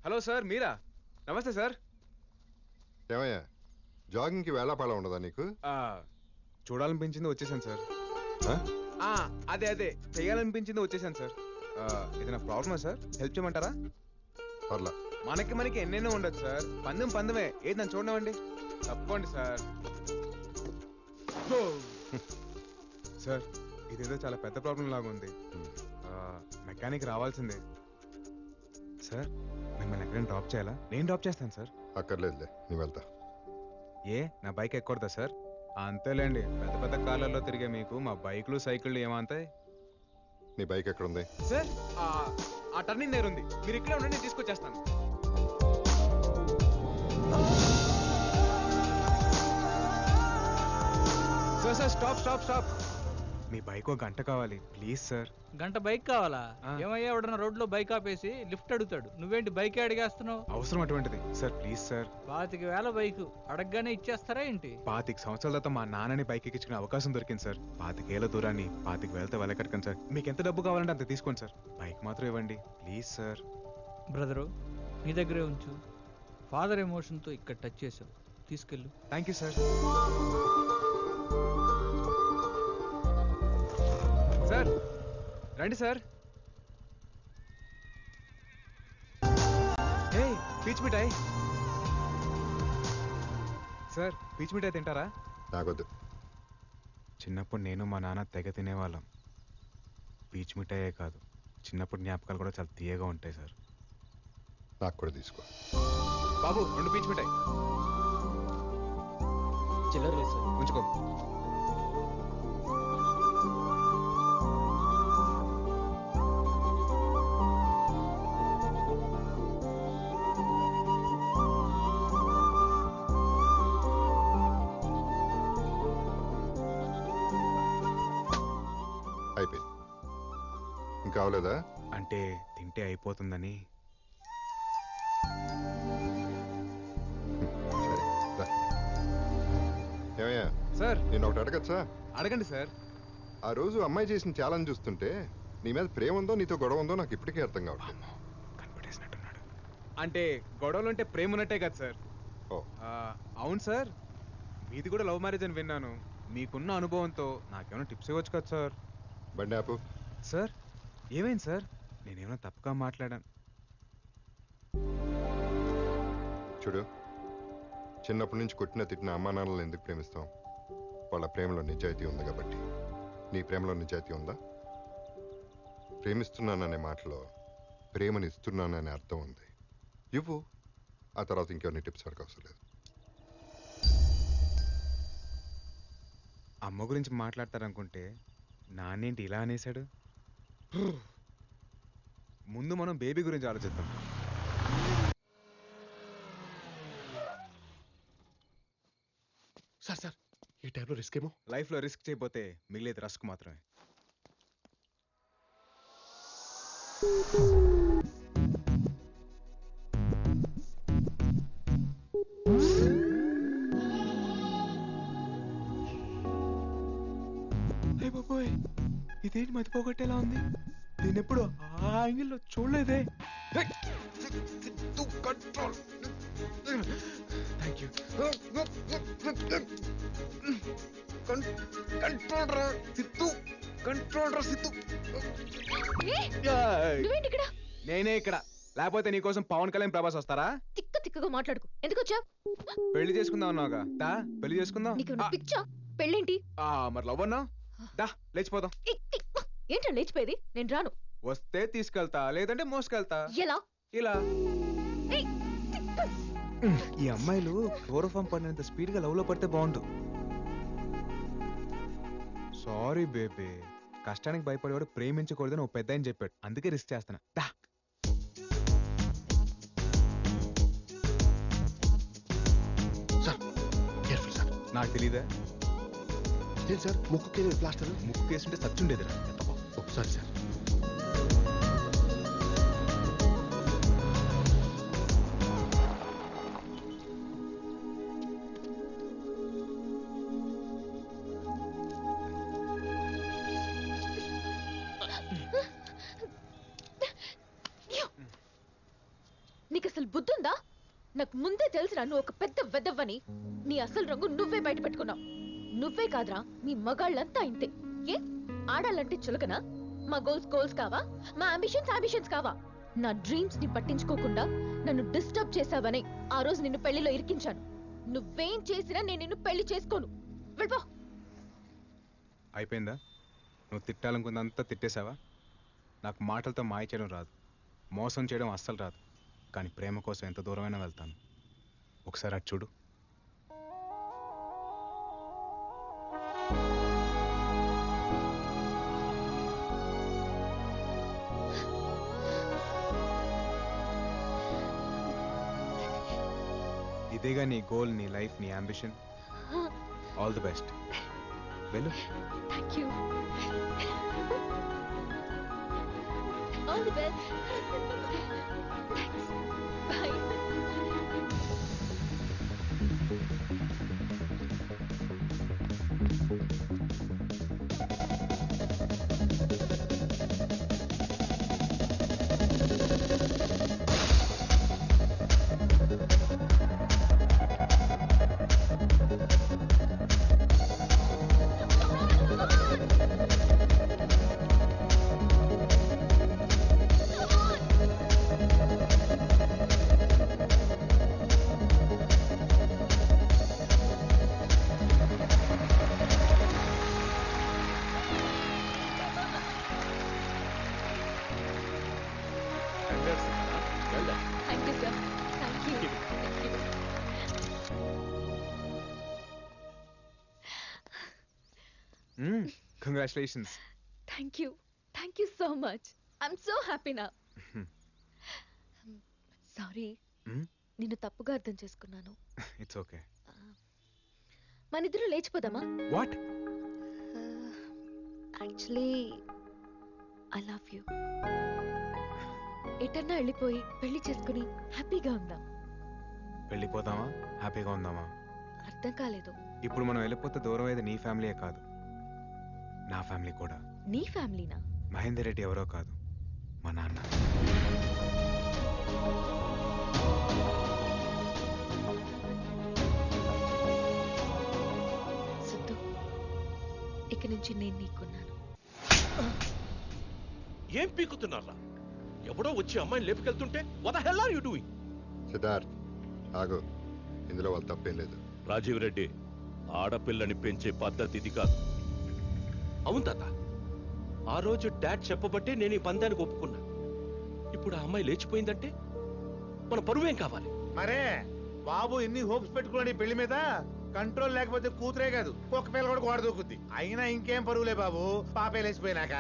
Hello sir, మీరా? నమస్తే sir. ఏమయ్యా, జాగింగ్కి వేళాపాళ ఉండదా నీకు? ఆ, చూడాలనిపించింది వచ్చేసాను సార్. ఆ? అదే చేయాలనిపించింది వచ్చేసాను సార్. ఏదైనా ప్రాబ్లమా సార్? హెల్ప్ చేయమంటారా? పర్లా. మనకి ఎన్నెన్నో ఉండదు సార్. పందమే. ఏది నన్ను చూడనివ్వండి. తప్పండి సార్. సార్, ఇదేదో చాలా పెద్ద ప్రాబ్లం లాగా ఉంది. మెకానిక్ రావాల్సిందే. సార్, మిమ్మల్ని ఎక్కడైనా డ్రాప్ చేయాలా? నేను డ్రాప్ చేస్తాను సార్. అక్కర్లేదులే, నువ్వు వెళ్తా. నా బైక్ ఎక్కకూడదా సార్? అంతేలేండి, పెద్ద పెద్ద కార్లలో తిరిగే మీకు మా బైకులు సైకిళ్ళు ఏమంతాయి? నీ బైక్ ఎక్కడుంది? సార్, ఆ టర్నింగ్ దగ్గర ఉంది. మీరు ఇక్కడే ఉండండి, నేను తీసుకొచ్చేస్తాను. Sir, stop. మీ బైక్ ఒక గంట కావాలి ప్లీజ్ సార్. గంట బైక్ కావాలా? ఏమయ్యా, ఎవడన్నా రోడ్లో బైక్ ఆపేసి లిఫ్ట్ అడుగుతాడు, నువ్వేంటి బైక్ అడిగేస్తున్నావు? అవసరం అటువంటిది సార్, ప్లీజ్ సార్. 25,000 బైక్ అడగగానే ఇచ్చేస్తారా ఏంటి? 25 సంవత్సరాల తర్వాత మా నాన్నని బైక్ ఎక్కించుకునే అవకాశం దొరికింది సార్. 25 దూరాన్ని 25,000తో వెళ్ళకట్టకండి సార్. మీకు ఎంత డబ్బు కావాలంటే అంత తీసుకోండి సార్. బైక్ మాత్రం ఇవ్వండి ప్లీజ్ సార్. బ్రదరు, నీ దగ్గరే ఉంచు. ఫాదర్ ఎమోషన్తో ఇక్కడ టచ్ చేసావు, తీసుకెళ్ళు. Thank you sir. సార్, రండి సార్. పీచ్ మిఠాయి సార్. పీచ్ మిఠాయి తింటారా? నాకొద్దు. చిన్నప్పుడు నేను మా నాన్న తెగ తినేవాళ్ళం. పీచ్ మిఠాయే కాదు, చిన్నప్పుడు జ్ఞాపకాలు కూడా చాలా తీయగా ఉంటాయి సార్. నాకు కూడా తీసుకో. బాబు, 2 పీచ్ మిఠాయి. చిల్లర లేదు సార్. ఉంచుకో. అయిపోయింది. ఇంకా అవలేదా? అంటే తింటే అయిపోతుందని. సరే రా. ఏమయ్యా సార్, నేను ఒకటి అడగచ్చా? అడగండి సార్. ఆ రోజు అమ్మాయి చేసిన ఛాలెంజ్ చూస్తుంటే నీ మీద ప్రేమ ఉందో నీతో గొడవ ఉందో నాకు ఇప్పటికీ అర్థం కావట్లేదు. కనిపెట్టేసినట్టున్నాడు. అంటే గొడవలు అంటే ప్రేమ ఉన్నట్టే కదా సార్? ఓ, అవును సార్. మీది కూడా లవ్ మ్యారేజ్ అని విన్నాను. మీకున్న అనుభవంతో నాకేమైనా టిప్స్ ఇవ్వచ్చు కదా సార్? బండి ఆపు. సార్, ఏమైంది సార్? నేనేమైనా తప్పుగా మాట్లాడాను? చూడు, చిన్నప్పటి నుంచి కొట్టిన తిట్టిన అమ్మా నాన్నలను ఎందుకు ప్రేమిస్తాం? వాళ్ళ ప్రేమలో నిజాయితీ ఉంది కాబట్టి. నీ ప్రేమలో నిజాయితీ ఉందా? ప్రేమిస్తున్నాననే మాటలో ప్రేమని ఇస్తున్నాననే అర్థం ఉంది. ఇవ్వు. ఆ తర్వాత ఇంకెవరిని టిప్స్ అడగవసరం లేదు. అమ్మ గురించి మాట్లాడతారనుకుంటే నాన్నేంటి ఇలా అనేశాడు? ముందు మనం బేబీ గురించి ఆలోచిద్దాం. సార్, ఈ టైంలో రిస్క్ ఏమో. లైఫ్లో రిస్క్ చేయకపోతే మిగిలేది రస్క్ మాత్రమే. బాబోయ్, ఇదేంటి మతిపోగొట్టేలా ఉంది? నేను ఎప్పుడు ఆ యాంగిల్లో చూడలేదే. Thank you. నేనే ఇక్కడ, లేకపోతే నీకోసం పవన్ కళ్యాణ్ ప్రభాస్ వస్తారా? తిక్కగా మాట్లాడుకు. ఎందుకు వచ్చావు? పెళ్లి చేసుకుందాం అన్నావుగా, దా పెళ్లి చేసుకుందాం. పిచ్చా? పెళ్ళేంటి? మరి లవ్ అన్నా, దా లేచిపోదాం. ఏంటో లేచిపోయేది? నేను రాను. వస్తే తీసుకెళ్తా, లేదంటే మోసుకెళ్తా. ఎలా? ఇలా. ఈ అమ్మాయిలు క్లోరోఫామ్ పడినంత స్పీడ్ గా లవ్ లో పడితే బాగుండు. సారీ బేబీ, కష్టానికి భయపడేవాడు ప్రేమించకూడదని ఓ పెద్ద ఆయన చెప్పాడు, అందుకే రిస్క్ చేస్తున్నా. దా. Sir, careful sir. నాకు తెలీదా? లేదు సార్, ముక్కుకే ప్లాస్టర్. ముక్కు కేసుంటే సచ్చుండేదిరా. Sorry sir. అసలు బుద్ధుందా? నాకు ముందే తెలుసురా నువ్వు ఒక పెద్ద వెదవ్వని. నీ అసలు రంగు నువ్వే బయట పెట్టుకున్నావు. నువ్వే కాదురా, మీ మగాళ్ళంతా ఇంతే. ఏ ఆడాలంటే చులకనా? మా గోల్స్ కావా? మా అంబిషన్స్ కావా? నా డ్రీమ్స్ ని పట్టించుకోకుండా నన్ను డిస్టర్బ్ చేసావని ఆ రోజు నిన్ను పెళ్లిలో ఇరికించాను. నువ్వేం చేసినా నేను నిన్ను పెళ్లి చేసుకోను. వెళ్ళిపో. అయిపోయిందా? నువ్వు తిట్టాలనుకున్నంతా తిట్టేశావా? నాకు మాటలతో మాయ చేయడం రాదు, మోసం చేయడం అస్సలు రాదు. కానీ ప్రేమ కోసం ఎంత దూరమైనా వెళ్తాను. ఒకసారి అటు చూడు. ఇదేగా నీ గోల్, నీ లైఫ్, నీ అంబిషన్. All the best. వెళ్ళు. Thank you. All the best. Thanks. Bye. Thank you sir. Thank you. Congratulations. Thank you. Thank you so much. I'm so happy నా. సారీ, నిన్ను తప్పుగా అర్థం చేసుకున్నాను. It's okay. మన ఇద్దరు లేచిపోదామా? What? Actually I love you. ఎటన్నా వెళ్ళిపోయి పెళ్లి చేసుకుని హ్యాపీగా ఉందాం. వెళ్ళిపోదామా? హ్యాపీగా ఉందామా? అర్థం కాలేదు. ఇప్పుడు మనం వెళ్ళిపోతే దూరం అయ్యేది నీ ఫ్యామిలీయే కాదు, నా ఫ్యామిలీ కూడా. నీ ఫ్యామిలీనా? మహేందర్ రెడ్డి ఎవరో కాదు, మా నాన్న. సిద్ధు, ఇక నుంచి నేను నీకున్నాను. ఏం పీకుతున్నారా? ఎవడో వచ్చి అమ్మాయిని లేపుకెళ్తుంటే what the hell are you doing? Siddharth ఆగు, ఇందులో వాళ్ళు తప్పేం లేదు. రాజీవ్ రెడ్డి, ఆడపిల్లని పెంచే పద్ధతి ఇది కాదు. అవును తాత, ఆ రోజు డాడ్ చెప్పబట్టే నేను ఈ పందానికి ఒప్పుకున్నా. ఇప్పుడు ఆ అమ్మాయి లేచిపోయిందంటే మన పరువేం కావాలి? మరే బాబు ఎన్ని హోప్స్ పెట్టుకోండి పెళ్లి మీద, కంట్రోల్ లేకపోతే కూతురే కాదు కుక్క పిల్ల కూడా గోడ దూకుద్ది. అయినా ఇంకేం పరువులే బాబు, పాపే లేచిపోయినాక.